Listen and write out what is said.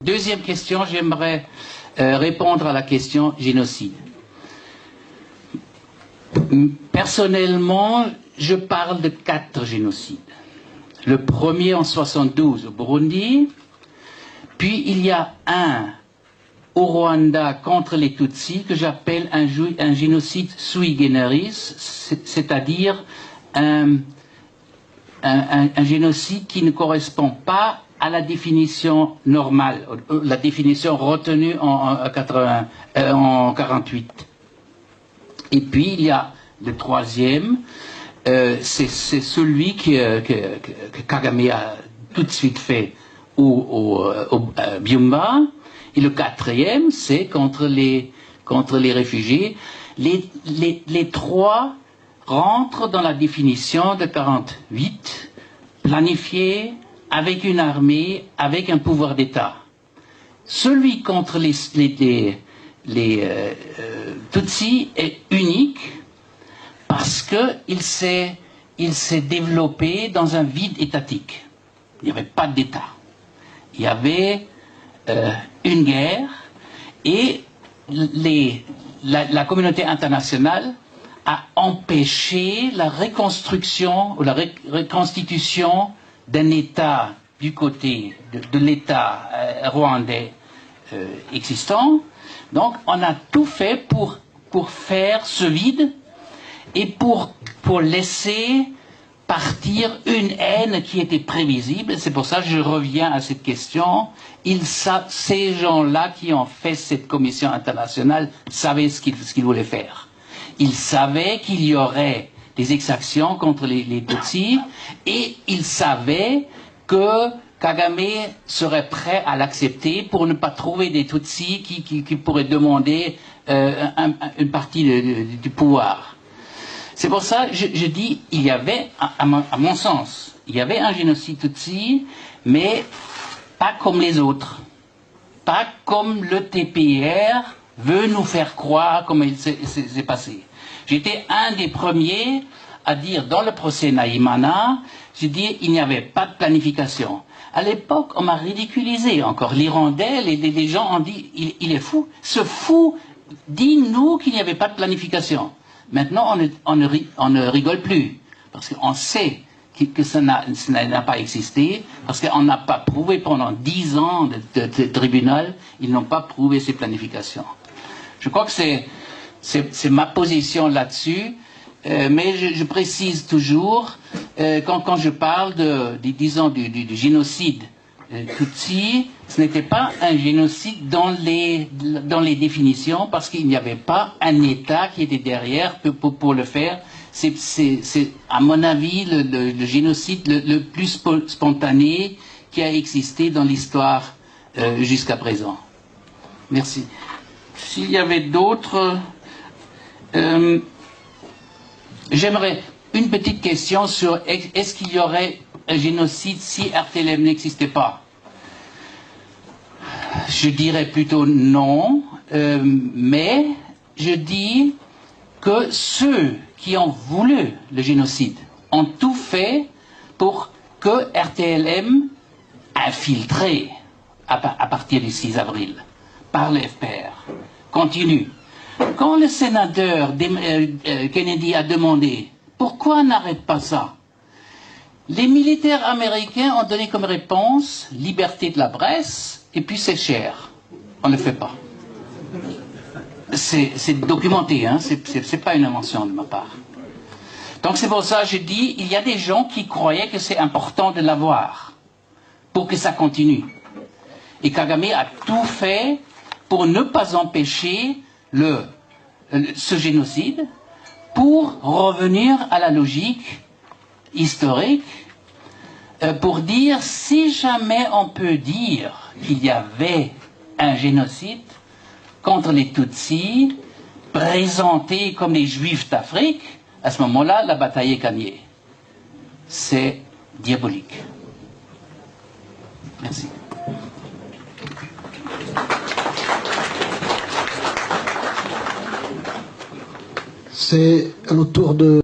Deuxième question, j'aimerais répondre à la question génocide. Personnellement, je parle de 4 génocides. Le premier en 72 au Burundi, puis il y a un au Rwanda contre les Tutsis que j'appelle un génocide sui generis, c'est-à-dire un génocide qui ne correspond pas à la définition normale, la définition retenue en 48. Et puis il y a le troisième, c'est celui que Kagame a tout de suite fait au Byumba. Et le quatrième, c'est contre les réfugiés. Les trois rentrent dans la définition de 48, planifié, avec une armée, avec un pouvoir d'État. Celui contre les Tutsis est unique parce qu'il s'est développé dans un vide étatique. Il n'y avait pas d'État. Il y avait une guerre et la communauté internationale a empêché la reconstruction ou la reconstitution d'un État du côté de l'État rwandais existant. Donc on a tout fait pour faire ce vide et pour laisser partir une haine qui était prévisible. C'est pour ça que je reviens à cette question. Ces gens-là qui ont fait cette commission internationale savaient ce qu'ils voulaient faire. Ils savaient qu'il y aurait des exactions contre les Tutsis et ils savaient que Kagame serait prêt à l'accepter pour ne pas trouver des Tutsis qui pourraient demander une partie du pouvoir. C'est pour ça que je dis, il y avait, à mon sens, il y avait un génocide Tutsi, mais pas comme les autres. Pas comme le TPR veut nous faire croire comment il s'est passé. J'étais un des premiers à dire, dans le procès Naïmana, j'ai dit, il n'y avait pas de planification. À l'époque, on m'a ridiculisé encore. L'Irlandais, les gens ont dit, il est fou. Ce fou dit, nous, qu'il n'y avait pas de planification. Maintenant, on ne rigole plus, parce qu'on sait que ça n'a pas existé, parce qu'on n'a pas prouvé pendant 10 ans de tribunal, ils n'ont pas prouvé ces planifications. Je crois que c'est ma position là-dessus, mais je précise toujours, quand je parle disons, du génocide Tutsi, ce n'était pas un génocide dans les définitions, parce qu'il n'y avait pas un État qui était derrière pour le faire. C'est à mon avis le génocide le plus spontané qui a existé dans l'histoire jusqu'à présent. Merci. S'il y avait d'autres, j'aimerais une petite question sur est-ce qu'il y aurait un génocide si RTLM n'existait pas? Je dirais plutôt non, mais je dis que ceux qui ont voulu le génocide ont tout fait pour que RTLM infiltré à partir du 6 avril par le FPR continue. Quand le sénateur Kennedy a demandé pourquoi on n'arrête pas ça, les militaires américains ont donné comme réponse liberté de la presse et puis c'est cher. On ne le fait pas. C'est documenté, hein? C'est pas une invention de ma part. Donc c'est pour ça que je dis, il y a des gens qui croyaient que c'est important de l'avoir pour que ça continue. Et Kagame a tout fait pour ne pas empêcher ce génocide, pour revenir à la logique historique, pour dire si jamais on peut dire qu'il y avait un génocide contre les Tutsis, présentés comme les Juifs d'Afrique, à ce moment-là, la bataille est gagnée. C'est diabolique. Merci. C'est à notre tour de